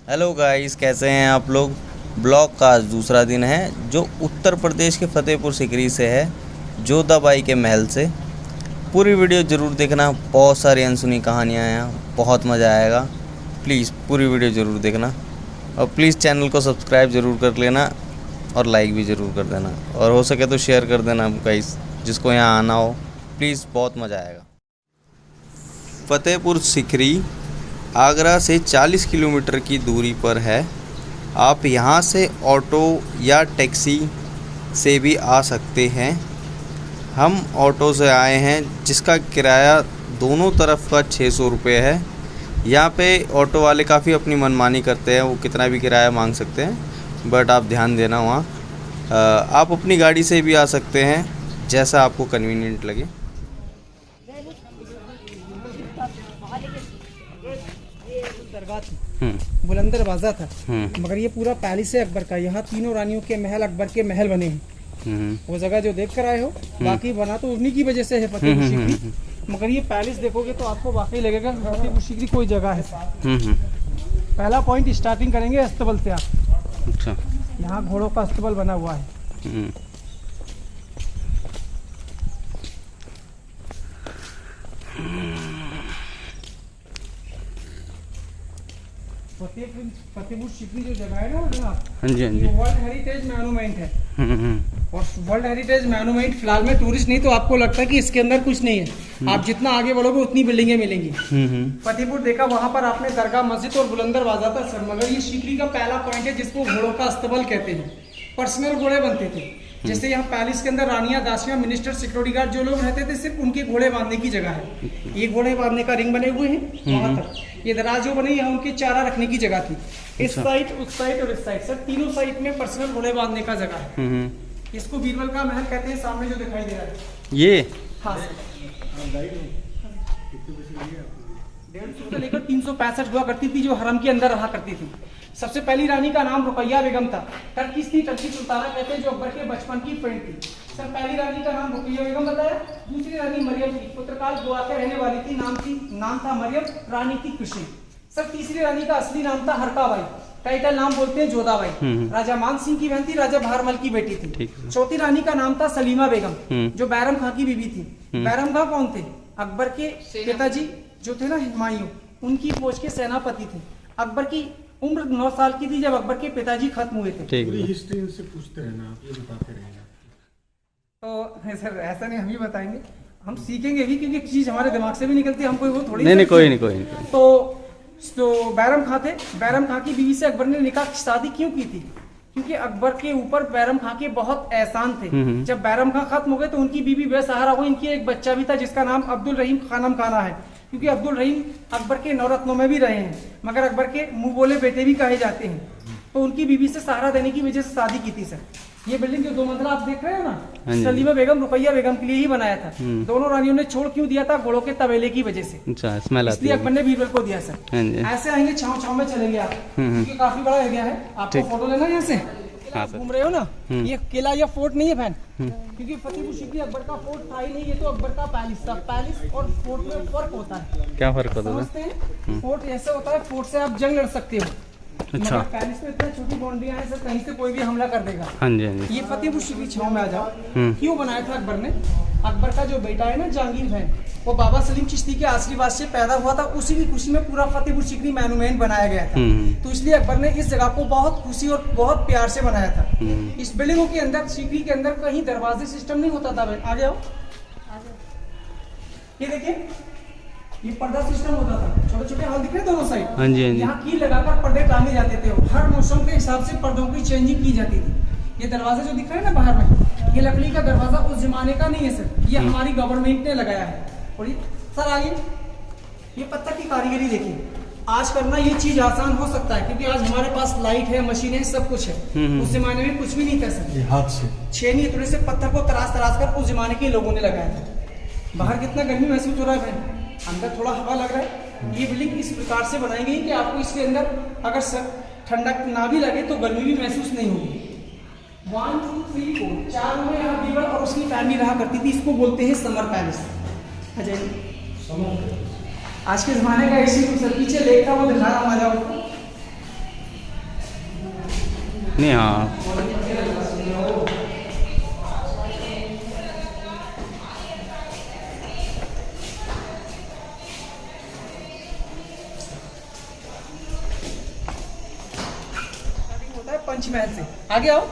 Hello guys, कैसे हैं आप लोग। ब्लॉग का आज दूसरा दिन है जो उत्तर प्रदेश के फतेहपुर सिकरी से है, जोधाबाई के महल से। पूरी वीडियो ज़रूर देखना, बहुत सारी अनसुनी कहानियाँ हैं, बहुत मज़ा आएगा। प्लीज़ पूरी वीडियो ज़रूर देखना और प्लीज़ चैनल को सब्सक्राइब ज़रूर कर लेना और लाइक भी ज़रूर कर देना, और हो सके तो शेयर कर देना गाइस, जिसको यहाँ आना हो। प्लीज़, बहुत मज़ा आएगा। फतेहपुर सिकरी आगरा से 40 किलोमीटर की दूरी पर है। आप यहाँ से ऑटो या टैक्सी से भी आ सकते हैं। हम ऑटो से आए हैं, जिसका किराया दोनों तरफ का 600 रुपये है। यहाँ पे ऑटो वाले काफ़ी अपनी मनमानी करते हैं, वो कितना भी किराया मांग सकते हैं, बट आप ध्यान देना वहाँ। आप अपनी गाड़ी से भी आ सकते हैं, जैसा आपको कन्वीनियंट लगे। बुलंद दरवाज़ा था, मगर ये पूरा पैलेस है अकबर का। यहाँ तीनों रानियों के महल, अकबर के महल बने हैं। वो जगह जो देख कर आए हो, बाकी बना तो उन्हीं की वजह से है फतेहपुर सिकरी, मगर ये पैलेस देखोगे तो आपको वाकई लगेगा फतेहपुर सिकरी कोई जगह है। पहला पॉइंट स्टार्टिंग करेंगे अस्तबल से आप। अच्छा, यहाँ घोड़ों का अस्तबल बना हुआ है। फतेहपुर सिकरी जो जगह है ना जनाब, हाँ जी, हाँ जी, वर्ल्ड हेरिटेज मॉन्यूमेंट है। और वर्ल्ड हेरिटेज मॉन्यूमेंट फिलहाल में टूरिस्ट नहीं तो आपको लगता है कि इसके अंदर कुछ नहीं है। आप जितना आगे बढ़ोगे उतनी बिल्डिंगें मिलेंगी। फतेहपुर देखा, वहाँ पर आपने दरगाह, मस्जिद और बुलंद दरवाजा था सर, मगर ये सिकरी का पहला पॉइंट है जिसको घोड़ों का अस्तबल कहते हैं। पर्सनल घोड़े बनते थे, जैसे यहाँ पैलेस के अंदर रानियां, दासियां, मिनिस्टर, सिक्योरिटी गार्ड जो लोग रहते थे, सिर्फ उनके घोड़े बांधने की जगह है। ये घोड़े बांधने का रिंग बने हुए हैं वहां तक। ये दराज जो बने, यहाँ उनके चारा रखने की जगह थी। इस साइड, उस साइड और इस साइड, सर तीनों साइड में पर्सनल घोड़े बांधने का जगह है। इसको बीरबल का महल कहते हैं, सामने जो दिखाई दे रहा है ये। हाँ सर, 150 से लेकर 365 हुआ करती थी, जो हरम के अंदर रहा करती थी। सबसे पहली रानी का नाम रुकैया बेगम था। टर्किश थी, टर्की सुल्ताना कहते हैं, जो अकबर के बचपन की फ्रेंड थी। सर पहली रानी का नाम रुकैया बेगम बताया। दूसरी रानी मरियम थी, पुत्रकाल गोवा के रहने वाली थी, नाम था मरियम, रानी थी कृष्ण। सर तीसरी रानी का असली नाम था हरकाबाई, टाइटल नाम बोलते हैं जोधाबाई। राजा मान सिंह की बहन थी, राजा भारमल की बेटी थी। चौथी रानी का नाम था सलीमा बेगम, जो बैरम खां की बीवी थी। बैरम खां कौन थे? अकबर के पिताजी जो थे ना हुमायूं, उनकी फौज के सेनापति थे। अकबर की उम्र 9 साल की थी जब अकबर के पिताजी खत्म हुए थे। हिस्ट्री उनसे पूछते रहना, आप ये बताते रहना। तो सर ऐसा नहीं, हम ही बताएंगे, हम सीखेंगे भी, क्योंकि एक चीज हमारे दिमाग से भी निकलती है, हम कोई वो थोड़ी नहीं, कोई नहीं। तो बैरम खां थे। बैरम खां की बीवी से अकबर ने निकाह की शादी क्यों की थी? क्योंकि अकबर के ऊपर बैरम खां के बहुत एहसान थे। जब बैरम खां खत्म हो गए तो उनकी बीवी बेसहारा हुई। इनकी एक बच्चा भी था जिसका नाम अब्दुल रहीम खानम खाना है, क्योंकि अब्दुल रहीम अकबर के नौरत्नों में भी रहे हैं, मगर अकबर के मुंह बोले बेटे भी कहे जाते हैं। तो उनकी बीवी से सहारा देने की वजह से शादी की थी सर। ये बिल्डिंग जो 2 मंजिला आप देख रहे हो ना, सलीमा बेगम, रुकैया बेगम के लिए ही बनाया था। दोनों रानियों ने छोड़ क्यों दिया था? घोड़ों के तबेले की वजह से। अच्छा, स्मेल आती है, इसलिए अकबर ने बीरबल को दिया सर। ऐसे आएंगे, छाव में चलेंगे आप, क्योंकि काफी बड़ा एरिया है। आपको फोटो लेना है यहाँ से, घूम रहे हो ना, ये किला या फोर्ट नहीं है बहन, क्योंकि फतेहपुर सिकरी अकबर का फोर्ट था ही नहीं, ये तो अकबर का पैलेस था। पैलेस और फोर्ट में फर्क होता है। क्या फर्क होता है? समझते हैं? फोर्ट ऐसे होता है, फोर्ट से आप जंग लड़ सकते हो। अच्छा, पैलेस में इतना छोटी बाउंड्रियां हैं सर, कहीं से कोई भी हमला कर देगा। हाँ जी, हाँ जी। ये फतेहपुर सिकरी छाव में आ जाओ। क्यों बनाया था अकबर ने? अकबर का जो बेटा है ना जहांगीर खान, वो बाबा सलीम चिश्ती के आशीर्वाद से पैदा हुआ था। उसी की खुशी में पूरा फतेहपुर सिकरी मॉन्यूमेंट बनाया गया था। तो इसलिए अकबर ने इस जगह को बहुत खुशी और बहुत प्यार से बनाया था। इस बिल्डिंगों के अंदर, सिकरी के अंदर कहीं दरवाजे सिस्टम नहीं होता था। आ जाओ, ये देखिए, ये पर्दा सिस्टम होता था। छोटे छोटे हॉल दिख रहे दोनों साइड, हाँ जी, हाँ जी। यहाँ कील लगाकर पर्दे टांगे जाते थे। हर मौसम के हिसाब से पर्दों की चेंजिंग की जाती थी। ये दरवाजे जो दिख रहे हैं ना बाहर में, ये लकड़ी का दरवाजा उस जमाने का नहीं है सर, ये हमारी गवर्नमेंट ने लगाया है। और ये सर आइए, ये पत्थर की कारीगरी देखिए। आज करना ये चीज आसान हो सकता है, क्योंकि आज हमारे पास लाइट है, मशीनें, सब कुछ है। उस जमाने में कुछ भी नहीं था सर, हाथ से छेनी थोड़े से पत्थर को तराश कर उस जमाने के लोगों ने लगाया था। बाहर कितना गर्मी महसूस हो रहा है, अंदर थोड़ा हवा लग रहा है। ये बिल्डिंग इस प्रकार से बनाई गई कि आपको इसके अंदर अगर ठंडक ना भी लगे तो गर्मी भी महसूस नहीं होगी। 1 2 3 4 4 में यहाँ बीरबल और उसकी फैमिली रहा करती थी। इसको बोलते हैं समर पैलेस। अजय, आज के जमाने का एसी सर, पीछे लेक था वो दिखा रहा हूँ, आ जाओ। नहीं हाँ होता है पंचमहल से। आगे आओ।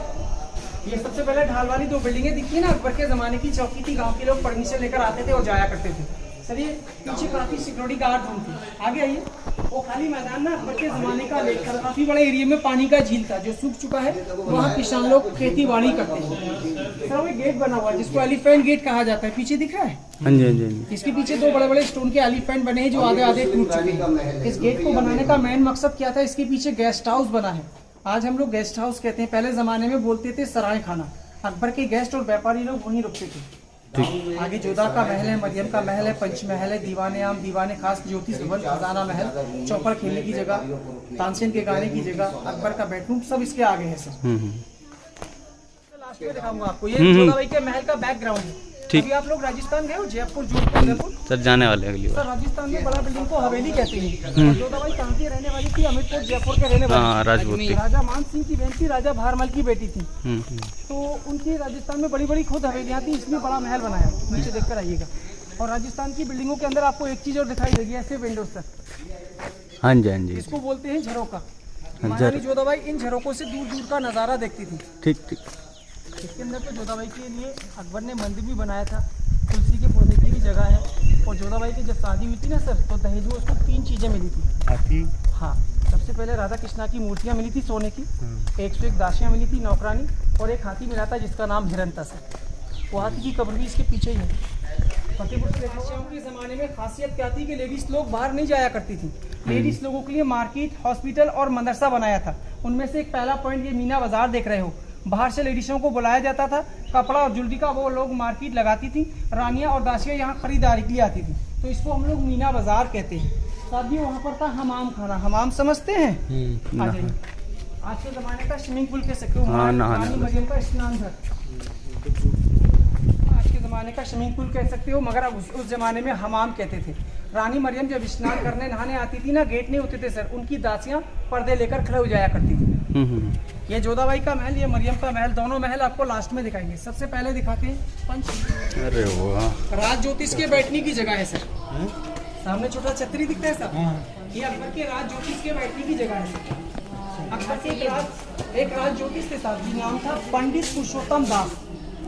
ये सबसे पहले ढाल वाली दो बिल्डिंगें दिखती है ना, अकबर के जमाने की चौकी थी, गांव के लोग परमिशन लेकर आते थे और जाया करते थे। सर ये पीछे काफी सिक्योरिटी गार्ड रूम थी। आगे आइए। वो खाली मैदान ना अकबर के जमाने का लेक था, काफी बड़े एरिया में पानी का झील था जो सूख चुका है। वहाँ किसान लोग खेती बाड़ी करते हैं। सर वो गेट बना हुआ है जिसको एलिफेंट गेट कहा जाता है, पीछे दिख रहा है। हाँ जी हाँ जी। इसके पीछे दो बड़े बड़े स्टोन के एलिफेंट बने हैं जो आधे आधे टूट चुके हैं। इस गेट को बनाने का मेन मकसद क्या था, इसके पीछे गेस्ट हाउस बना है। आज हम लोग गेस्ट हाउस कहते हैं, पहले जमाने में बोलते थे सराय खाना। अकबर के गेस्ट और व्यापारी लोग वहीं रुकते थे। आगे जोधा का महल है, मरियम का महल है, पंचमहल है, दीवाने आम, दीवाने खास, ज्योतिष भवन, खजाना महल, चौपर खेलने की जगह, तानसेन के गाने की जगह, अकबर का बेडरूम, सब इसके आगे है सर। लास्ट में दिखाऊंगा आपको, ये जोधा भाई के महल का बैकग्राउंड है। ठीक। अभी आप लोग राजस्थान गए हो, जयपुर, जोधपुर, उदयपुर? सर जाने वाले अगली सर बार। राजस्थान में बड़ा बिल्डिंग को हवेली कहते हैं। जोधा भाई कहाँ की रहने वाली थी? अमिरपुर, जयपुर के रहने वाली। हाँ राजपूती। राजा मान सिंह की बहन थी, राजा भारमल की बेटी थी। तो उनकी राजस्थान में बड़ी बड़ी खुद हवेलियाँ थी, इसमें बड़ा महल बनाया। नीचे देख कर आइएगा। और राजस्थान की बिल्डिंगों के अंदर आपको एक चीज और दिखाई देगी, ऐसे विंडोज सर। हाँ जी हाँ जी। इसको बोलते हैं झरोका। महारानी जोधा बाई इन झरोकों से दूर दूर का नज़ारा देखती थी। ठीक ठीक। इसके अंदर तो जोधा बाई के लिए अकबर ने मंदिर भी बनाया था, तुलसी के पौधे की भी जगह है। और जोधा बाई की जब शादी हुई थी ना सर, तो दहेज में उसको 3 चीज़ें मिली थी। हाँ, सबसे पहले राधा कृष्णा की मूर्तियाँ मिली थी सोने की, 101 दासियाँ मिली थी नौकरानी, और एक हाथी मिला था जिसका नाम हिरन था सर। वो हाथी की कब्र भी इसके पीछे ही है। फतेहपुर के ज़माने में खासियत क्या थी कि लेडीज़ लोग बाहर नहीं जाया करती थी। लेडीज़ लोगों के लिए मार्केट, हॉस्पिटल और मदरसा बनाया था। उनमें से एक पहला पॉइंट ये मीना बाजार देख रहे हो। बाहर से लेडीज़ों को बुलाया जाता था, कपड़ा और ज्वेलरी का वो लोग मार्केट लगाती थी। रानियाँ और दासियाँ यहाँ खरीदारी के लिए आती थी, तो इसको हम लोग मीना बाजार कहते हैं। साथ ही वहाँ पर था हमाम खाना। हमाम समझते हैं? आ जाइए। आज के ज़माने का स्विमिंग पूल कह सकते हो। रानी मरियम का स्नान घर, आज के ज़माने का स्विमिंग पूल कह सकते हो, मगर उस ज़माने में हमाम कहते थे। रानी मरियम जब स्नान करने नहाने आती थी ना, गेट नहीं होते थे सर, उनकी दासियाँ पर्दे लेकर खड़े हो जाया करती थी। ये जोधाबाई का महल, ये मरियम का महल, दोनों महल आपको लास्ट में दिखाएंगे। सबसे पहले दिखाते हैं पंच। अरे वाह, राज ज्योतिष के बैठने की जगह है सर। सामने छोटा छतरी दिखता है सर, ये अकबर के राज ज्योतिष के बैठने की जगह है सर। अकबर के एक राज ज्योतिष थे साहब जी, नाम था पंडित पुरुषोत्तम दास।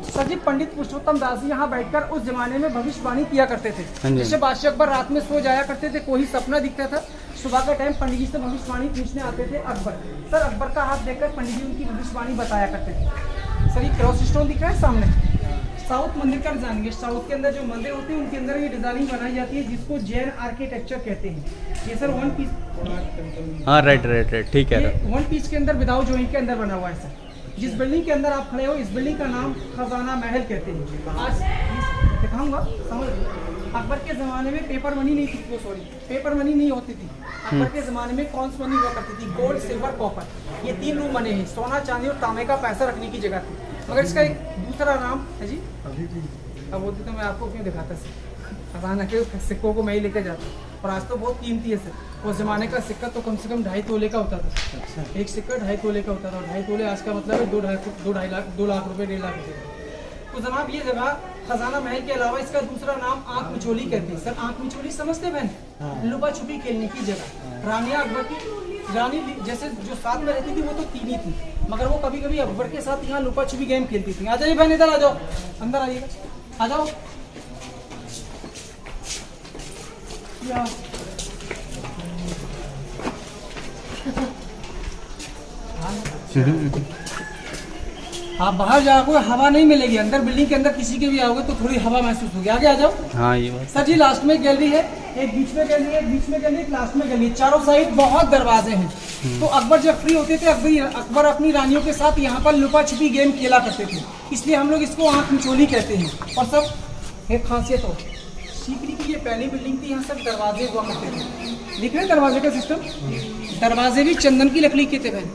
सर जी पंडित पुरुषोत्तम दास जी यहाँ बैठकर उस जमाने में भविष्यवाणी किया करते थे। जैसे बादशाह अकबर रात में सो जाया करते थे, कोई सपना दिखता था, सुबह का टाइम पंडित जी से भविष्यवाणी पूछने आते थे अकबर। सर अकबर का हाथ देखकर पंडित जी उनकी भविष्यवाणी बताया करते थे। सर ये क्रॉस स्टोन दिख रहा है सामने, साउथ मंदिर का जानेंगे। साउथ के अंदर जो मंदिर होते हैं उनके अंदर ये डिजाइनिंग बनाई जाती है, जिसको जैन आर्किटेक्चर कहते हैं। ये सर वन पीस, हाँ राइट ठीक है, वन पीस के अंदर विदाउट जॉइंट के अंदर बना हुआ है सर। जिस बिल्डिंग के अंदर आप खड़े हो, इस बिल्डिंग का नाम खजाना महल कहते हैं। आज दिखाऊंगा, समझ। अकबर के ज़माने में पेपर मनी नहीं थी, पेपर मनी नहीं होती थी। अकबर के ज़माने में कॉन्स मनी हुआ करती थी, गोल्ड, सिल्वर, कॉपर। ये 3 रूम बने हैं, सोना, चांदी और तांबे का पैसा रखने की जगह थी। मगर इसका एक दूसरा नाम है जी, अब होती तो मैं आपको क्यों दिखाता सर। खजाना के सिक्कों को मैं ही लेकर जाता, और आज तो बहुत कीमती है सर। उस जमाने का सिक्का तो कम से कम 2.5 तोले का होता था। एक सिक्का 2.5 तोले का होता था, और 2.5 तोले आज का मतलब है 2 लाख रुपए, 1.5 लाख रुपए। तो जनाब ये जगह खजाना महल के अलावा इसका दूसरा नाम आंख मिचोली कहते हैं सर। आंख मिचोली समझते बहन, लुका छुपी खेलने की जगह। रानिया अकबर की रानी जैसे जो साथ में रहती थी वो तो 3 ही थी, मगर वो कभी कभी अकबर के साथ यहाँ लुका छुपी गेम खेलती थी। आ जाइए बहन, इधर आ जाओ, अंदर आइएगा, आ जाओ। आप बाहर जाओगे हवा नहीं मिलेगी, अंदर बिल्डिंग के अंदर किसी के भी आओगे तो थोड़ी हवा महसूस होगी। आगे आ जाओ। हाँ ये बात सर जी। लास्ट में गैलरी है, एक बीच में गैलरी है, बीच में गैलरी, एक लास्ट में गैलरी, चारों साइड बहुत दरवाजे हैं। तो अकबर जब फ्री होते थे, अकबर अपनी रानियों के साथ यहाँ पर लुका छुपी गेम खेला करते थे, इसलिए हम लोग इसको आंख मिचोली कहते हैं। और सब एक खासियत हो, सीकरी की ये पहली बिल्डिंग थी, यहाँ सब दरवाजे हुआ करते थे। देख रहे हैं दरवाजे का सिस्टम, दरवाजे भी चंदन की लकड़ी के थे बहन।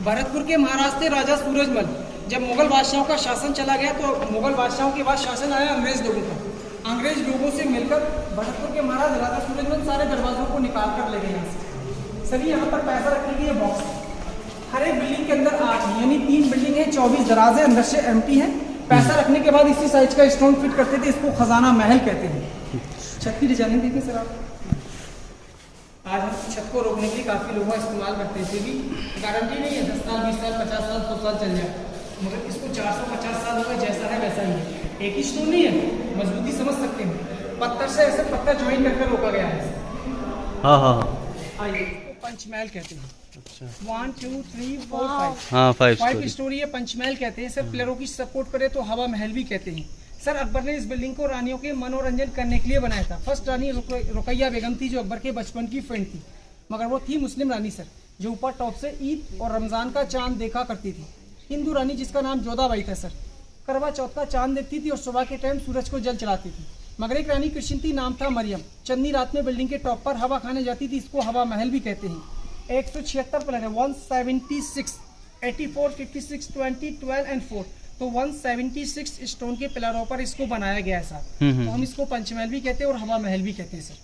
भरतपुर के महाराज थे राजा सूरजमल। जब मुगल बादशाहों का शासन चला गया तो मुगल बादशाहों के बाद शासन आया अंग्रेज लोगों का। अंग्रेज लोगों से मिलकर भरतपुर के महाराज राजा सूरजमल सारे दरवाजों को निकाल कर ले गए यहाँ से। सभी यहाँ पर पैसा रखने के लिए बॉक्स, हर एक बिल्डिंग के अंदर 8 है। बालकनी, 3 बिल्डिंग है, 24 दराज है, अंदर से एम्प्टी है। पैसा रखने के बाद इसी साइज का स्टोन फिट करते थे, इसको खजाना महल कहते हैं। छत की डिजाइनिंग देखिए सर आप। आज हम छत को रोकने के लिए काफ़ी लोगों का इस्तेमाल करते हैं, भी गारंटी नहीं है 10 साल 20 साल 50 साल 100 साल चल जाए, मगर इसको 450 साल होगा, जैसा है वैसा ही है। एक ही स्टोन नहीं है, मजबूती समझ सकते हैं, पत्थर से ऐसे पत्थर ज्वाइन करके रोका गया है। हाँ हाँ आइए, इसको पंचमहल कहते हैं। अच्छा 1 2 3 4 5 हाँ 5 5 स्टोरी है, पंचमहल कहते हैं सर। पिलरों की सपोर्ट करे तो हवा महल भी कहते हैं सर। अकबर ने इस बिल्डिंग को रानियों के मनोरंजन करने के लिए बनाया था। फर्स्ट रानी रुकैया बेगम थी, जो अकबर के बचपन की फ्रेंड थी, मगर वो थी मुस्लिम रानी सर, जो ऊपर टॉप से ईद और रमज़ान का चांद देखा करती थी। हिंदू रानी जिसका नाम जोधाबाई था सर, करवा चौथ का चांद देखती थी और सुबह के टाइम सूरज को जल चलाती थी। मगर एक रानी कृष्ण थी, नाम था मरियम, चंदनी रात में बिल्डिंग के टॉप पर हवा खाने जाती थी, इसको हवा महल भी कहते हैं। 176 पिलर है, 176, 84, 56, 20, 12 एंड 4, तो 176 स्टोन के पिलरों पर इसको बनाया गया है सर। तो हम इसको पंचमहल भी कहते हैं और हवा महल भी कहते हैं सर।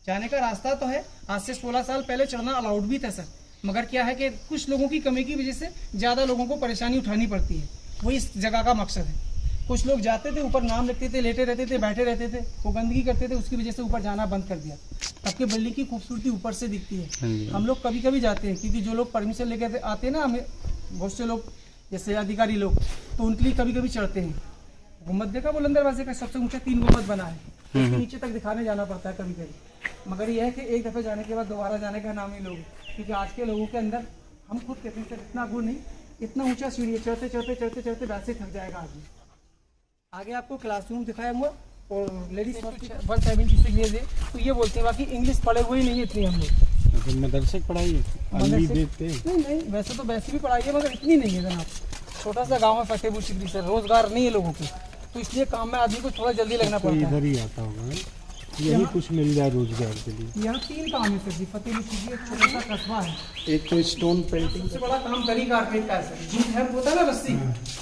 जाने का रास्ता तो है, आज से 16 साल पहले चढ़ना अलाउड भी था सर, मगर क्या है कि कुछ लोगों की कमी की वजह से ज़्यादा लोगों को परेशानी उठानी पड़ती है, वही इस जगह का मकसद है। कुछ लोग जाते थे, ऊपर नाम लिखते थे, लेटे रहते थे, बैठे रहते थे, वो गंदगी करते थे, उसकी वजह से ऊपर जाना बंद कर दिया। तब के बिल्डिंग की खूबसूरती ऊपर से दिखती है। हम लोग कभी कभी जाते हैं, क्योंकि जो लोग परमिशन लेकर आते हैं ना, हमें बहुत से लोग जैसे अधिकारी लोग, तो उनके लिए कभी कभी चढ़ते हैं। गुम्बद देखा बुलंद दरवाजे का, सबसे ऊंचा 3 गुम्बद बना है, उसके नीचे तक दिखाने जाना पड़ता है कभी कभी। मगर यह है कि एक दफ़े जाने के बाद दोबारा जाने का नाम ही लोग, क्योंकि आज के लोगों के अंदर, हम खुद कहते हैं सर, इतना गुण नहीं, इतना ऊंचा सीढ़ी है, चढ़ते चढ़ते चढ़ते चढ़ते वैसे थक जाएगा आदमी। आगे आपको क्लासरूम दिखाया हुआ और लेडीज 176 ये, तो ये बोलते हैं, बाकी इंग्लिश पढ़े हुए ही नहीं है इतनी हम लोग। मदरसे की पढ़ाई अली देखते हैं? नहीं, वैसे तो वैसे भी पढ़ाई है, मगर इतनी नहीं है जनाब। छोटा सा गांव है फतेहपुर सिकरी सर, रोजगार नहीं है लोगों को, तो इसलिए काम में आदमी को थोड़ा जल्दी लगना पड़ता है। इधर ही आता होगा, यही कुछ मिल जाए रोजगार के लिए। यहाँ 3 काम है सर जी। फतेहपुर सिकरी एक छोटा सा कस्बा है। एक तो स्टोन पेंटिंग, सबसे बड़ा काम दरी कारपेट का है सर। जूट है होता है ना, रस्सी,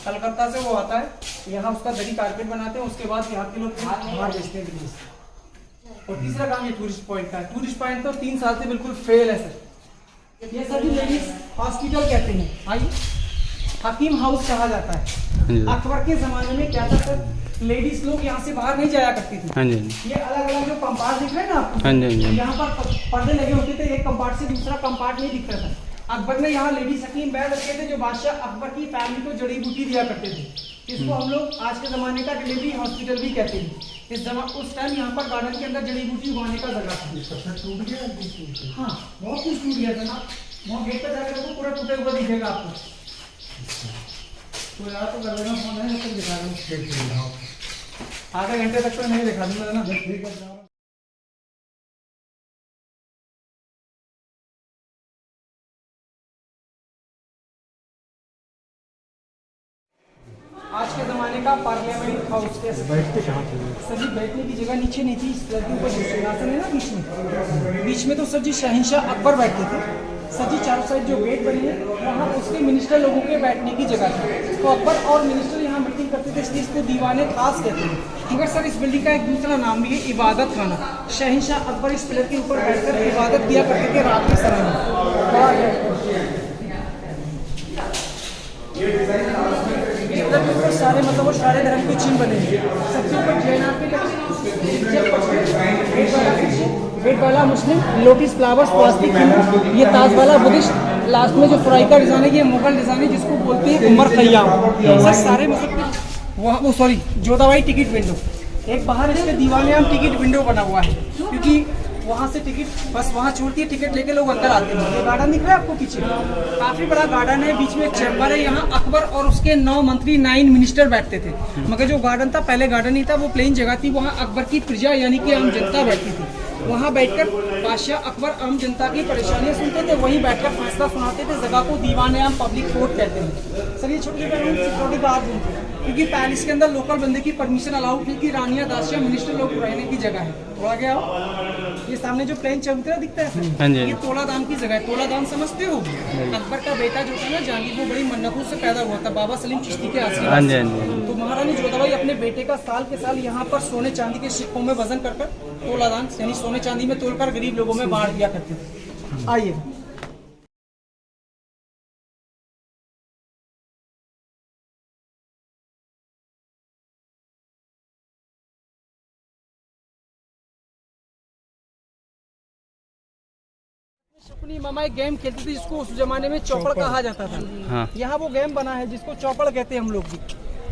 कलकत्ता से वो आता है, यहाँ उसका दरी कारपेट बनाते हैं, उसके बाद यहाँ के लोग बाहर बेचते हैं बिजनेस। और तीसरा काम ये टूरिस्ट पॉइंट का है। टूरिस्ट पॉइंट तो 3 साल से बिल्कुल फेल है सर। ये सभी लेडीज हॉस्पिटल कहते हैं, आइए, हकीम हाउस कहा जाता है। अकबर के ज़माने में क्या था सर, लेडीज लोग यहाँ से बाहर नहीं जाया करती थी। हाँ जी, ये अलग अलग जो कंपार्ट दिख रहे हैं ना आपको, हाँ जी, यहाँ पर पर्दे लगे होते थे, एक कंपार्ट से दूसरा कंपार्ट नहीं दिखता था। अकबर ने यहाँ लेडीज हकीम बैठ रखे थे, जो बादशाह अकबर की फैमिली को जड़ी बूटी दिया करते थे। इसको हम लोग आज के ज़माने का डिलीवरी हॉस्पिटल भी कहते हैं। उस टाइम यहाँ पर गार्डन के अंदर जड़ी बूटी उगाने का जगह था। टूट गया? हाँ, बहुत कुछ टूट गया था ना, वहाँ गेट पर जाकर देखो, पूरा टूटा हुआ दिखेगा आपको। तो यार तो कर देना फोन है, तक दिखा देना, आधे घंटे तक तो नहीं दिखा दूंगा ना। ठीक है। आज के ज़माने का पार्लियामेंट हाउस बैठते कहाँ थे? सर जी, बैठने की जगह नीचे नहीं थी, इस लड़की ऊपर सिंहासन है ना बीच में तो सर जी शहंशाह अकबर बैठते थे। सर जी चारों साइड जो गेट बने हैं, वहाँ उसके मिनिस्टर लोगों के बैठने की जगह थी, तो अकबर और मिनिस्टर यहाँ मीटिंग करते थे, इसलिए इसको दीवाने खास कहते हैं। मगर सर इस बिल्डिंग का एक दूसरा नाम भी है, इबादत खाना। शहंशाह अकबर इस पिलर के ऊपर बैठकर इबादत किया करते थे रात के समय में। सारे मतलब वो सारे धर्म के चिन्ह बने हैं। सबसे ऊपर जैन वेट वाला मुस्लिम, लोटस फ्लावर्स प्लास्टिक, ये ताज वाला बुद्धिस्ट, लास्ट में जो फ्राई का डिजाइन है ये मुगल डिजाइन है, जिसको बोलते हैं उमर खयाम। सर सारे मतलब वो सॉरी जोधाबाई टिकट विंडो, एक बाहर इसके दीवाने हम टिकट विंडो बना हुआ है, क्योंकि वहाँ से टिकट बस वहाँ छोड़ती है, टिकट लेके लोग अंदर आते हैं। ये गार्डन दिख रहा है आपको पीछे, काफी बड़ा गार्डन है, बीच में एक चैम्बर है। यहाँ अकबर और उसके 9 मंत्री 9 मिनिस्टर बैठते थे। मगर जो गार्डन था पहले गार्डन नहीं था, वो प्लेन जगह थी, वहाँ अकबर की प्रजा यानी कि आम जनता बैठती थी। वहाँ बैठकर बादशाह अकबर आम जनता की परेशानियाँ सुनते थे, वहीं बैठकर फैसला सुनाते थे। जगह को दीवान आम पब्लिक कोर्ट कहते हैं। सर ये छोटे छोटे रूम सिक्योरिटी गार्ड रूम थे, क्योंकि पैलेस के अंदर लोकल बंदे की परमिशन अलाउड थी कि रानियाँ दासियाँ मिनिस्टर लोग रहने की जगह है। थोड़ा गया ये सामने जो प्लेन चबूतरा दिखता है, ये तोला दान की जगह है। तोला दान समझते हो? अकबर का बेटा जो था ना जहांगीर, वो बड़ी मन्नतों से पैदा हुआ था, बाबा सलीम चिश्ती के आशीर्वाद से। तो महारानी जोधाबाई अपने बेटे का साल के साल यहाँ पर सोने चांदी के सिक्कों में वजन कर तोला दान यानी सोने चांदी में तोलकर गरीब लोगों में बांट दिया करते थे। आइए अपनी मामा एक गेम खेलती थी जिसको उस जमाने में चौपड़ कहा जाता था। हाँ। यहाँ वो गेम बना है जिसको चौपड़ कहते हैं हम लोग भी।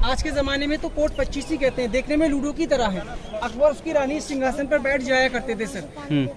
आज के ज़माने में तो कोट 25 ही कहते हैं, देखने में लूडो की तरह है। अकबर उसकी रानी सिंहासन पर बैठ जाया करते थे सर।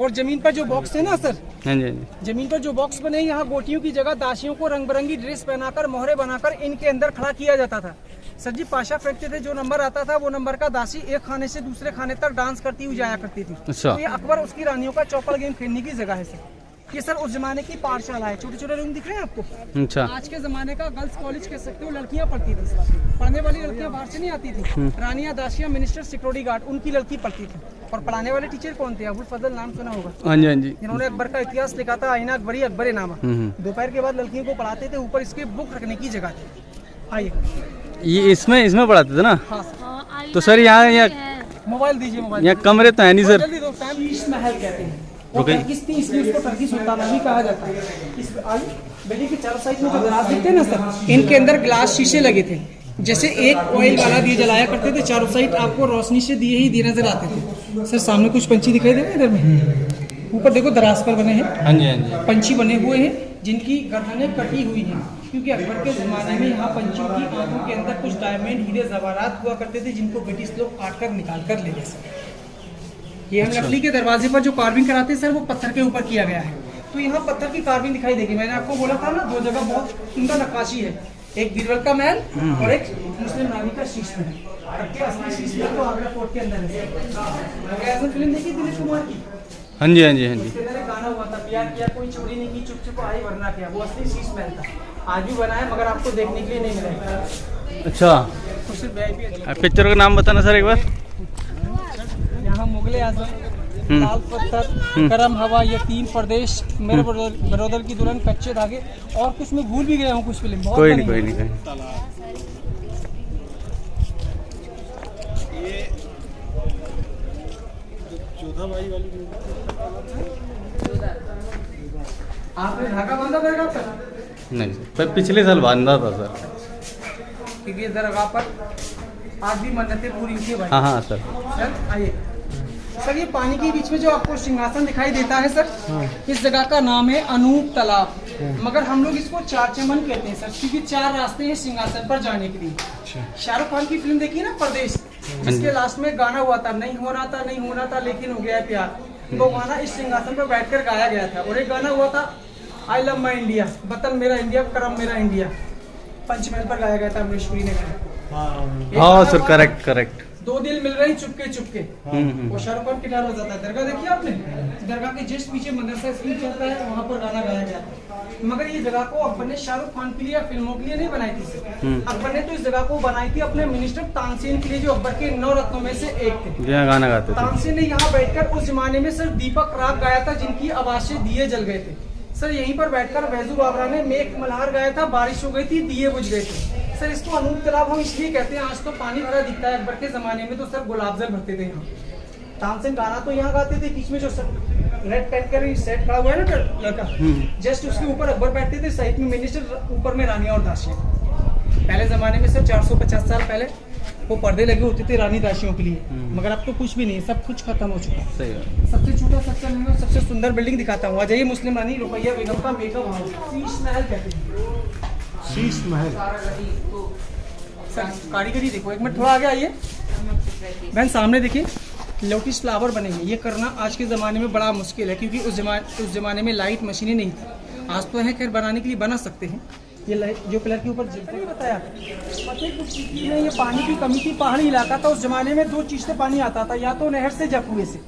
और जमीन पर जो बॉक्स है ना सर, हाँ जी, हाँ जी। जमीन पर जो बॉक्स बने, यहाँ गोटियों की जगह दासियों को रंग बिरंगी ड्रेस पहनाकर मोहरे बनाकर इनके अंदर खड़ा किया जाता था। सर जी पाशा फेंकते थे, जो नंबर आता था वो नंबर का दासी एक खाने से दूसरे खाने तक डांस करती हुई जाया करती थी। अच्छा। तो ये अकबर उसकी रानियों का चौपड़ गेम खेलने की जगह है सर। ये सर उस जमाने की पाठशाला है, छोटे छोटे रूम दिख रहे हैं आपको। अच्छा। आज के जमाने का गर्ल्स कॉलेज कह सकते हो, लड़कियां पढ़ती थी सर। पढ़ने वाली लड़कियां बाहर से नहीं आती थी। रानियां, दासियां, मिनिस्टर, सिक्योरिटी गार्ड, उनकी लड़की पढ़ती थी। और पढ़ाने वाले टीचर कौन थे? अबुल फजल, नाम सुना होगा। हाँ जी, हाँ जी। जिन्होंने अकबर का इतिहास लिखा था, आईना अकबरी अकबर नामा। दोपहर के बाद लड़कियों को पढ़ाते थे, ऊपर इसके बुक रखने की जगह थी। आइए, ये इसमें पढ़ाते थे ना? हाँ सर। तो सर यहाँ मोबाइल दीजिए, मोबाइल। यहाँ कमरे तो है नहीं सर। जल्दी दो। शीश महल कहते हैं। वो रुकिए। टर्किश थी, इसलिए उसको टर्की सुल्ताना भी कहा जाता है। इस बिल्डिंग के चारों साइड में जो ग्लास दिखते हैं ना सर, इनके अंदर ग्लास शीशे लगे थे। जैसे एक ऑयल वाला दिए जलाया करते थे, चारों साइड आपको रोशनी से दिए ही दिए नजर आते थे। सर सामने कुछ पंछी दिखाई दे रहे हैं इधर में। ऊपर देखो दराज पर बने हैं। हाँ जी, हाँ जी। पंछी बने हुए हैं जिनकी गर्दनें कटी हुई हैं, क्योंकि अकबर के ज़माने में यहाँ पंछियों की आंखों के अंदर कुछ डायमंड, हीरे, जवाहरात हुआ करते थे, जिनको ब्रिटिश लोग काट कर निकाल कर ले गए सर। ये हम लकड़ी के दरवाजे पर जो कार्विंग कराते हैं सर, वो पत्थर के ऊपर किया गया है। तो यहाँ पत्थर की कार्विंग दिखाई देगी। मैंने आपको बोला था ना, दो जगह बहुत सुंदर नक्काशी है, एक बीरबल का महल और एक मुस्लिम रानी का शीश महल। असली शीश महल तो आगरा फोर्ट के अंदर है। फिल्म देखी दिलीप कुमार की? हाँ जी, हाँ जी, हाँ जी। इसके अंदर एक गाना हुआ था, प्यार किया कोई चोरी नहीं की, चुप चुप आई वरना क्या। वो असली शीश महल था। आज भी बना है, मगर आपको देखने के लिए नहीं मिलेगा। अच्छा। तो सिर्फ VIP। पिक्चर का नाम बताना सर एक बार। यहाँ मुगले आजम, लाल पत्थर, गरम हवा, ये 3 प्रदेश, मेरे बरोदर की दुल्हन, कच्चे धागे, और कुछ मैं भूल भी गया हूँ कुछ फिल्म। बहुत कोई बनी नहीं, है। कोई नहीं। आपने धागा बांधा दरगाह पर? नहीं सर, पर पिछले साल बांधा था सर। क्योंकि दरगाह पर आज भी मन्नतें पूरी होती है भाई। हाँ हाँ सर। सर आइए सर, ये पानी के बीच में जो आपको सिंहासन दिखाई देता है सर, इस जगह का नाम है अनूप तालाब। मगर हम लोग इसको चार चमन कहते हैं सर, क्योंकि 4 रास्ते हैं सिंहासन पर जाने के लिए। शाहरुख खान की फिल्म देखी ना परदेश, जिसके लास्ट में गाना हुआ था, नहीं होना था लेकिन हो गया है प्यार। वो गाना इस सिंहासन पर बैठकर गाया गया था। और एक गाना हुआ था, आई लव माई इंडिया, वतन मेरा इंडिया, करम मेरा इंडिया, पंचमहल पर गाया गया था, अमरीशपुरी ने गाया। हाँ सर, करेक्ट। 2 दिल मिल रहे चुपके चुपके। वो शाहरुख खान गिटार बजाता है। दरगाह देखिए आपने? दरगाह के जस्ट पीछे मदरसा स्कूल चलता है, वहाँ पर गाना गाया गया था। मगर ये जगह को अकबर ने शाहरुख खान के लिए या फिल्मों के लिए नहीं बनाई थी। अकबर ने तो इस जगह को बनाई थी अपने मिनिस्टर तानसेन के लिए, जो अकबर के 9 रत्नों में से एक थे। यहाँ गाना गाते थे। तानसेन ने यहाँ बैठकर उस जमाने में सर दीपक राग गाया था, जिनकी आवाज से दिए जल गए थे। सर यहीं पर बैठकर वैजू बाबरा ने मेघ मल्हार गाया था, बारिश हो गई थी, दिए बुझ गए थे। सर इसको अनूप तालाब हम इसलिए कहते हैं, आज तो पानी भरा दिखता है। अकबर के जमाने में तो सर गुलाब जल भरते थे यहाँ। तानसेन गाना तो यहाँ गाते थे, बीच में जो रेड पेंट कर सेट खड़ा हुआ है ना लड़का, जस्ट उसके ऊपर अकबर बैठते थे, साइड में मिनिस्टर, ऊपर में रानियां और दासियां। पहले जमाने में सर 450 साल पहले वो पर्दे लगे होते थे रानी दासियों के लिए। मगर अब तो कुछ भी नहीं है, सब कुछ खत्म हो चुका है। सही है। सबसे छोटा, सबसे महंगा, सबसे सुंदर बिल्डिंग दिखाता हूँ। आ जाइए, मुस्लिम रानी रुकैया बेगम का मेकअप हाउस, शीश महल कहते हैं। शीश महल। सर कारीगरी देखो, एक मिनट थोड़ा आगे आइए बहन, सामने देखिए लोटस फ्लावर बने हैं। ये करना आज के ज़माने में बड़ा मुश्किल है, क्योंकि उस ज़माने में लाइट मशीनें नहीं थी। आज तो है, खैर बनाने के लिए बना सकते हैं। ये लाइट जो पिलर के ऊपर नहीं बताया, पता है कुछ सिटी में ये पानी की कमी थी, पहाड़ी इलाका था। उस जमाने में 2 चीज़ से पानी आता था, या तो नहर से या कुएं से।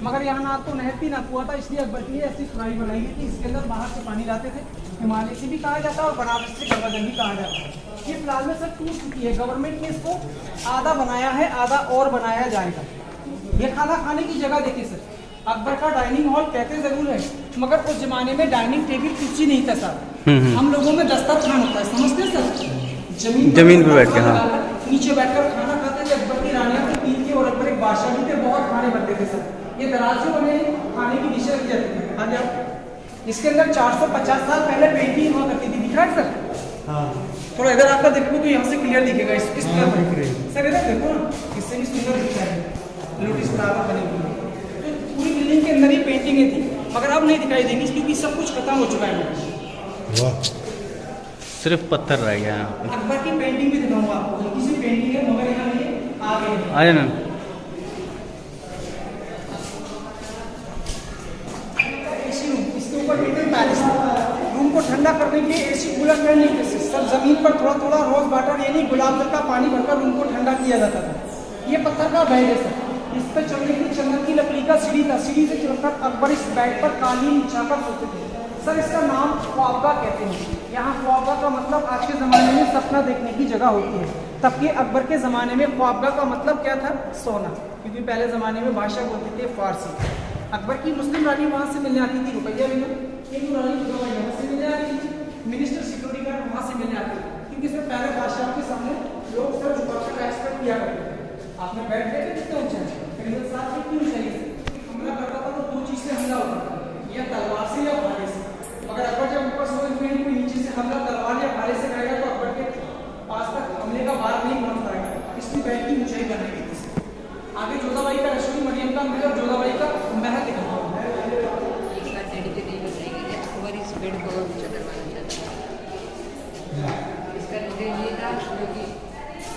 मगर यहाँ ना तो नहर थी ना कुआं था, इसलिए अकबर के लिए ऐसी सुराही बनाई गई थी। इसके अंदर बाहर से पानी लाते थे, हिमालय से भी कहा जाता है और बनारस से गंगाजल भी कहा जाता है। ये फिलहाल में सर टूट चुकी है। गवर्नमेंट ने इसको आधा बनाया है, आधा और बनाया जाएगा। ये खाना खाने की जगह देखिए सर, अकबर का डाइनिंग हॉल कहते जरूर है, मगर उस जमाने में डाइनिंग टेबल कुर्सी नहीं था सर। हम लोगों में दस्तरखान होता है, समझते सर? जमीन पे बैठ के, हाँ, नीचे बैठकर खाना खाते थे। अकबर की रानियां थी 3 थी और अकबर एक बादशाह भी थे, बहुत खाने बनते थे सर। ये दराज जो बने खाने की डिशें रखी जाती थी। आ जाओ, इसके अंदर 450 साल पहले पेंटिंग हुआ करती थी, दिख रहा है सर? हाँ। थोड़ा इधर आपका देखो तो यहाँ से क्लियर दिखेगा। इस तरह सर इधर देखो ना, इससे भी सुंदर दिखता है। लोटस फ्लावर बने हुए, तो पूरी बिल्डिंग के अंदर ही पेंटिंगें थी। मगर अब नहीं दिखाई देंगी क्योंकि सब कुछ खत्म हो चुका है। वाह, सिर्फ पत्थर रह गया यहाँ पे। अकबर की पेंटिंग भी दिखाऊंगा आपको, हल्की सी पेंटिंग है मगर यहाँ ये आगे है। आ जाना। एसी रूम, इसके ऊपर मीटर पैलेस था। रूम को ठंडा करने के लिए एसी कूलर फैन नहीं थे, सब जमीन पर थोड़ा थोड़ा रोज वाटर यानी गुलाब जल का पानी भरकर रूम को ठंडा किया जाता था। ये पत्थर का बेड है सर, इस पर चढ़ने की चंदन की लकड़ी का सीढ़ी था। सीढ़ी से चढ़कर अकबर इस बेड पर कालीन बिछाकर सोते थे। सर इसका नाम ख्वाबगाह कहते हैं। यहाँ ख्वाबगाह का मतलब आज के ज़माने में सपना देखने की जगह होती है, तबकि अकबर के ज़माने में ख्वाबगाह का मतलब क्या था? सोना, क्योंकि पहले ज़माने में भाषा बोलते थे फारसी। अकबर की मुस्लिम रानी वहाँ से मिलने आती थी, रुपैया बेगम, हिंदू रानी वहाँ से मिलने आती थी, मिनिस्टर सिक्योरिटी गार्ड वहाँ से मिलने आते थे, क्योंकि इसमें पहले बादशाह के सामने लोग सर झुकाकर रेस्पेक्ट किया करते थे। आपने बैठ गए थे कितने ऊंचा है, करीबन 7 फीट की ऊंचाई से हमला करता था तो 2 चीज़ से हमला होता था, या तलवार से या भाले से। अगर अकबर जब ऊपर से कोई नीचे से हमला तलवार या भाले से करेगा तो अकबर के पास तक हमले का बार नहीं पहुंच पाएगा, इसलिए बैठ की ऊंचाई करने की थी। आगे जोधाबाई का रसोई, मरियम का महल और जोधाबाई का महल दिखाता हूँ। इसका ये था क्योंकि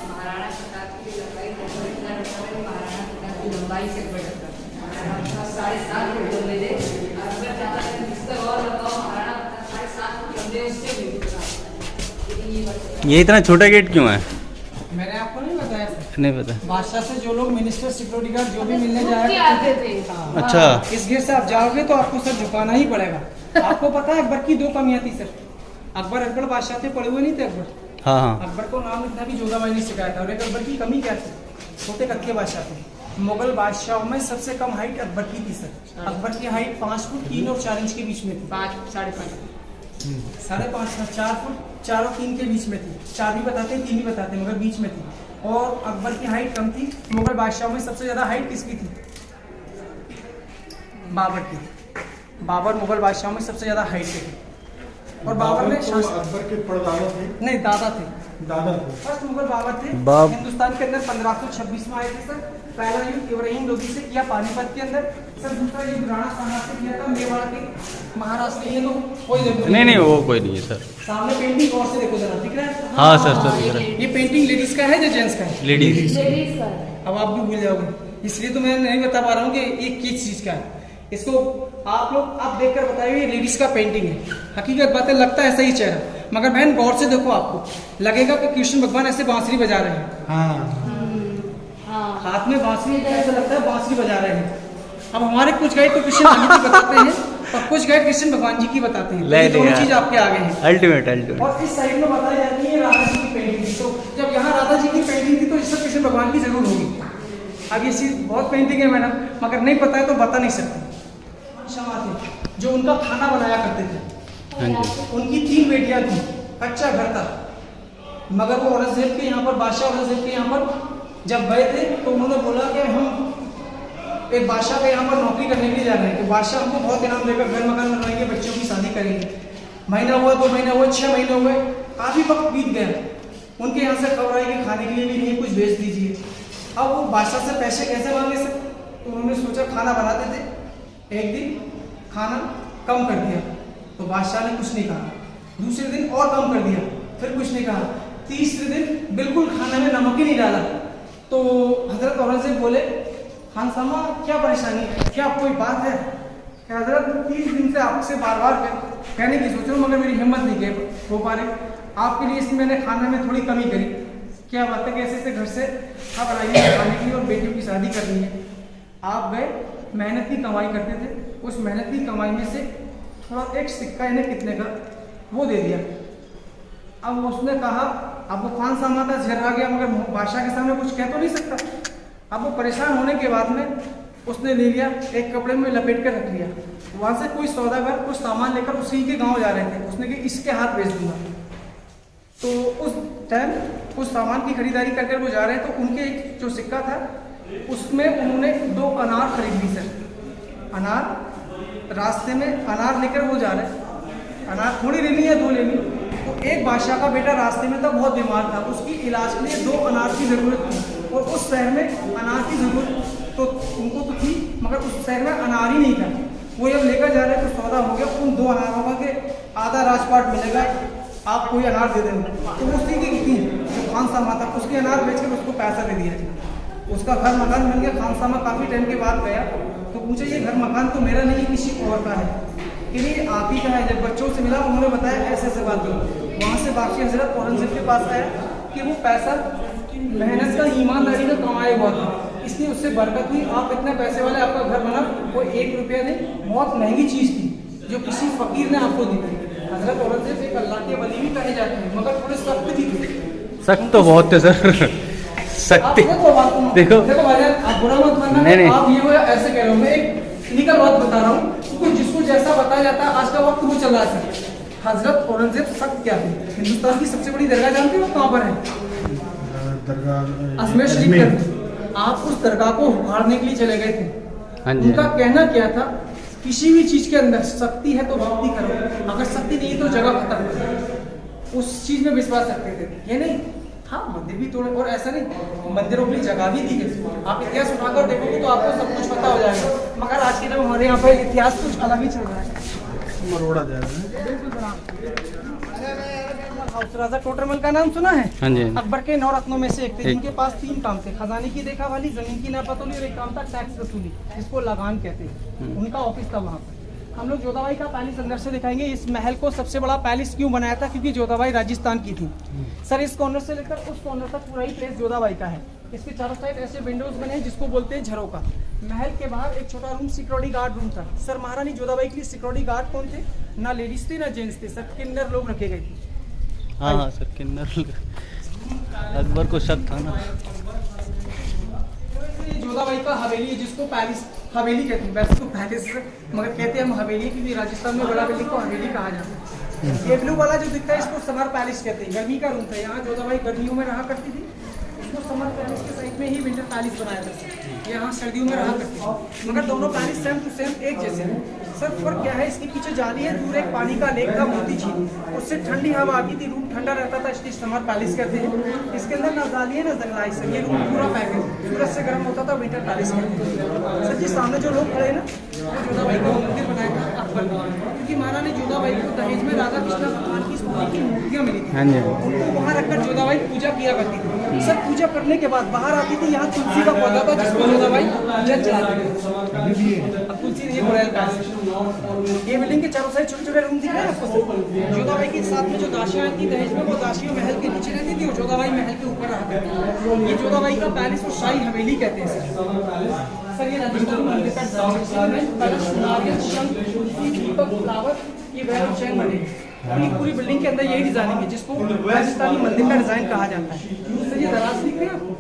महाराणा प्रताप की लंबाई महाराणा प्रताप की लंबाई से बढ़ था 7.5 फुट लंबे थे। अकबर चाहता था इसका और लंबा महाराणा प्रताप 7.5 फुट लंबे उससे भी। ये इतना छोटा गेट क्यों है? मैंने आपको नहीं बताया सर, नहीं पता। बादशाह से जो लोग मिनिस्टर सिक्योरिटी गार्ड जो भी मिलने जाए आते थे। अच्छा। इस गेट से आप जाओगे तो आपको सर झुकाना ही पड़ेगा। आपको पता है अकबर की 2 कमियां थी सर। अकबर अकबर बादशाह थे, पढ़े हुए नहीं थे अकबर। हाँ हाँ। अकबर को नाम लिखना भी जोधाबाई ने सिखाया था। और एक अकबर की कमी क्या थी? छोटे कद के बादशाह थे। मुगल बादशाहों में सबसे कम हाइट अकबर की थी सर। अकबर की हाइट 5 फुट 3 और 4 इंच के बीच में थी। 5.5 5.5 4 फुट 4 और 3 के बीच में थी। 4 भी बताते 3 भी बताते मगर बीच में थी। और अकबर की हाइट कम थी। मुगल बादशाहों में सबसे ज्यादा हाइट किसकी थी? बाबर की थी। बाबर मुगल बादशाहों में सबसे ज्यादा हाइट के थे। और बाबर ने अकबर के परदादा थे, नहीं दादा थे, दादा थे। फर्स्ट मुगल बाबर थे। बाब- हिंदुस्तान के अंदर 1526 में आए थे सर। पहला युद्ध इब्राहिम लोधी से किया पानीपत के अंदर सर। दूसरा युद्ध राणा सांगा से किया था मेवाड़ के महाराष्ट्र। ये तो कोई जरूरत नहीं वो कोई नहीं है सर। सामने पेंटिंग और से देखो जरा, दिख रहा है? हाँ सर सर दिख रहा है। ये पेंटिंग लेडीज का है या जेंट्स का है? लेडीज। अब आप भी भूल जाओगे, इसलिए तो मैं नहीं बता पा रहा हूँ कि ये किस चीज का है। इसको आप लोग आप देखकर बताइए, ये लेडीज का पेंटिंग है। हकीकत बात है, लगता है ऐसा ही चेहरा, मगर बहन गौर से देखो, आपको लगेगा कि कृष्ण भगवान ऐसे बांसुरी बजा रहे हैं। हाँ, हाथ में बांसुरी, ऐसा लगता है बांसुरी बजा रहे हैं। अब हमारे कुछ गाइड तो कृष्ण जी की बताते हैं और कुछ गाइड कृष्ण भगवान जी की बताते हैं। ले ये दोनों लिया। चीज आपके आगे है। अल्टीमेट। और इस साइड में बताई जाती है राधा जी की पेंटिंग थी। तो जब यहाँ राधा जी की पेंटिंग थी तो इससे कृष्ण भगवान की जरूर होगी। अब ये चीज बहुत पेंटिंग है मैडम, मगर नहीं पता है तो बता नहीं सकते। शमा थे जो उनका खाना बनाया करते थे। हाँ जी। उनकी 3 बेटियां थी, कच्चा घर था। मगर वो औरंगजेब के यहाँ पर, बादशाह औरंगजेब के यहाँ पर जब गए थे तो उन्होंने बोला कि हम एक बादशाह के यहाँ पर नौकरी करने के लिए जा रहे हैं, कि बादशाह हमको बहुत इनाम देकर घर मकान बनवाएंगे, बच्चों की शादी करेंगे। महीना हुआ, 2 महीने हुए, 6 महीने हुए, काफ़ी वक्त बीत गया। उनके यहाँ से खबर आई कि खाने के लिए भी नहीं, कुछ भेज दीजिए। अब वो बादशाह से पैसे कैसे मांगे सर? तो उन्होंने सोचा खाना बनाते थे, एक दिन खाना कम कर दिया तो बादशाह ने कुछ नहीं कहा। दूसरे दिन और कम कर दिया, फिर कुछ नहीं कहा। तीसरे दिन बिल्कुल खाने में नमक ही नहीं डाला। तो हजरत औरंगजेब बोले, खान सामा क्या परेशानी है, क्या कोई बात है? हजरत 30 दिन से आपसे बार बार कहने की सोच रहा हूँ मगर मेरी हिम्मत नहीं हो पा रही। आपके लिए इसमें मैंने खाने में थोड़ी कमी करी। क्या बात है कि ऐसे घर से आप बनाइए खाने की और बेटियों की शादी करनी है। आप गए, मेहनत की कमाई करते थे, उस मेहनत की कमाई में से थोड़ा एक सिक्का इन्हें कितने का वो दे दिया। अब उसने कहा, अब वो खान सामा था, झर आ गया, मगर बादशाह के सामने कुछ कह तो नहीं सकता। अब वो परेशान होने के बाद में उसने ले लिया, एक कपड़े में लपेट कर रख लिया। वहाँ से कोई सौदागर कुछ सामान लेकर उसी के गांव जा रहे थे। उसने कहा इसके हाथ भेज दूंगा। तो उस टाइम उस सामान की खरीदारी करके वो जा रहे हैं तो उनके एक जो सिक्का था उसमें उन्होंने 2 अनार खरीद ली सर। अनार रास्ते में अनार लेकर वो जा रहे हैं, अनार थोड़ी लेनी है 2 लेनी। तो एक बादशाह का बेटा रास्ते में था, बहुत बीमार था, उसकी इलाज के लिए 2 अनार की ज़रूरत थी और उस शहर में अनार की ज़रूरत तो उनको तो थी मगर उस शहर में अनार ही नहीं था। वो जब लेकर जा रहे हैं तो सौदा हो गया, उन 2 अनारों का के आधा राजपाट मिलेगा, आप कोई अनार दे दें। तो उसी की थी जो खान सामा था, उसके अनार बेच कर उसको पैसा दे दिया। उसका घर मकान मिल गया। खान सामा काफ़ी टाइम के बाद गया तो पूछे ये घर मकान तो मेरा नहीं, किसी और का है कि नहीं आप ही का है। जब बच्चों से मिला उन्होंने बताया ऐसे ऐसे बात हुई। वहाँ से बाकी हजरत औरंगजेब के पास आया कि वो पैसा मेहनत का ईमानदारी का कमाया हुआ था, इसलिए उससे बरकत हुई। आप इतने पैसे वाले, आपका घर बना, वो 1 रुपया ने बहुत महंगी चीज़ थी जो किसी फकीर ने आपको दी। हजरत औरंगजेब एक अल्लाह के वली भी कहे जाते हैं, मगर थोड़े सख्त भी थे। सख्त तो बहुत है सर, सख्त। देखो भाईजान, आप बुरा मत मानना, नहीं। आप ये हो ऐसे कह रहे हो, मैं एक टेक्निकल बात बता रहा हूँ, क्योंकि जिसको जैसा बताया जाता है आज का वक्त वो चल रहा है सर। हजरत औरंगजेब सख्त क्या थे? हिंदुस्तान की सबसे बड़ी दरगाह जानते हो कहाँ पर है? अजमेर शरीफ के अंदर। आप उस दरगाह को उखाड़ने के लिए चले गए थे। हाँ जी। उनका कहना क्या था? किसी भी चीज के अंदर शक्ति है तो भक्ति करो, अगर शक्ति नहीं तो जगह खत्म करो। उस चीज में विश्वास रखते थे। ये नहीं, हाँ मंदिर भी तोड़े, और ऐसा नहीं, मंदिरों के लिए जगह भी दी गई। आप इतिहास उठाकर देखोगे तो आपको सब कुछ पता हो जाएगा, मगर आज के टाइम हमारे यहाँ पर इतिहास कुछ अलग ही चल रहा है। मरोड़ा जा रहा है। राजा टोटरमल का नाम सुना है? हाँ जी। अकबर के 9 रत्नों में से एक थे, जिनके पास 3 काम थे। खजाने की देखा वाली, जमीन की नापतोली, और एक काम था टैक्स वसूली, जिसको लगान कहते हैं। उनका ऑफिस था वहाँ पर। हम लोग जोधाबाई का पैलेस अंदर से दिखाएंगे। इस महल को सबसे बड़ा पैलेस क्यों बनाया था? क्योंकि जोधाबाई राजस्थान की थी सर। इस कॉर्नर से लेकर उस कॉर्नर तक पूरा ही प्लेस जोधाबाई का है। इसके चारों साइड ऐसे विंडोज बने हैं जिसको बोलते हैं झरोका। महल के बाहर एक छोटा रूम सिक्योरिटी गार्ड रूम था। सर महारानी जोधाबाई के लिए सिक्योरिटी गार्ड कौन थे? ना लेडीज थे ना जेंट्स थे सर, किन्नर लोग रखे गए थे। हाँ सर, किन्नर। अकबर को शक था ना। जोधाबाई का हवेली है, जिसको पैलेस हवेली कहते हैं। वैसे तो पैलेस मगर कहते हैं हम हवेली, क्योंकि राजस्थान में बड़ा बिल्डिंग को हवेली कहा जाता है। ये ब्लू वाला जो दिखता है इसको समर पैलेस कहते हैं। गर्मी का रूम था, यहाँ जोधाबाई गर्मियों में रहा करती थी। इसको समर पैलेस के साइड में ही विंटर पैलेस बनाया था, यहाँ सर्दियों में रहा करती थी। मगर दोनों पैलेस सेम टू सेम एक जैसे हैं। सर फर्क क्या है? इसके पीछे जाली है, दूर एक पानी का लेक था मोती झील, उससे ठंडी हवा आती थी, रूम ठंडा रहता था, इसलिए समर पैलेस कहते हैं। इसके अंदर ना जाली है ना जंगलाई सर, ये रूम पूरा पैक है। सूरज से गर्म होता था, विंटर पैलेस कहते हैं। सर जी सामने जो लोग खड़े हैं ना, वो जोधाबाई का मंदिर बनाया था अकबर ने, क्योंकि महारानी जोधाबाई को दहेज में राधा कृष्ण भगवान की स्तुति की मूर्तियाँ मिली थी। हाँ जी। उनको वहाँ रखकर जोधाबाई पूजा किया करती थी। सर पूजा करने के बाद बाहर आती थी, यहाँ तुलसी का पौधा था जिसको जोधाबाई पूजा चलाती थी। अब तुलसी ये रॉयल पैलेस। ये बिल्डिंग के चारों साइड छोटे छोटे रूम दिख रहे हैं आपको। जोधाबाई के साथ में जो दासियां थी दहेज में, वो दासियां महल के नीचे रहती थी और जोधाबाई महल के ऊपर रहती थी। ये जोधाबाई का पैलेस और शाही हवेली कहते हैं सर। ये राजस्थान मंदिर का नारियल, शंख, तुलसी, दीपक, फ्लावर, ये वैल चैन बने। पूरी पूरी बिल्डिंग के अंदर यही डिजाइनिंग है, जिसको राजस्थानी मंदिर का डिजाइन कहा जाता है। सर ये दराज दिख रहे हैं आपको?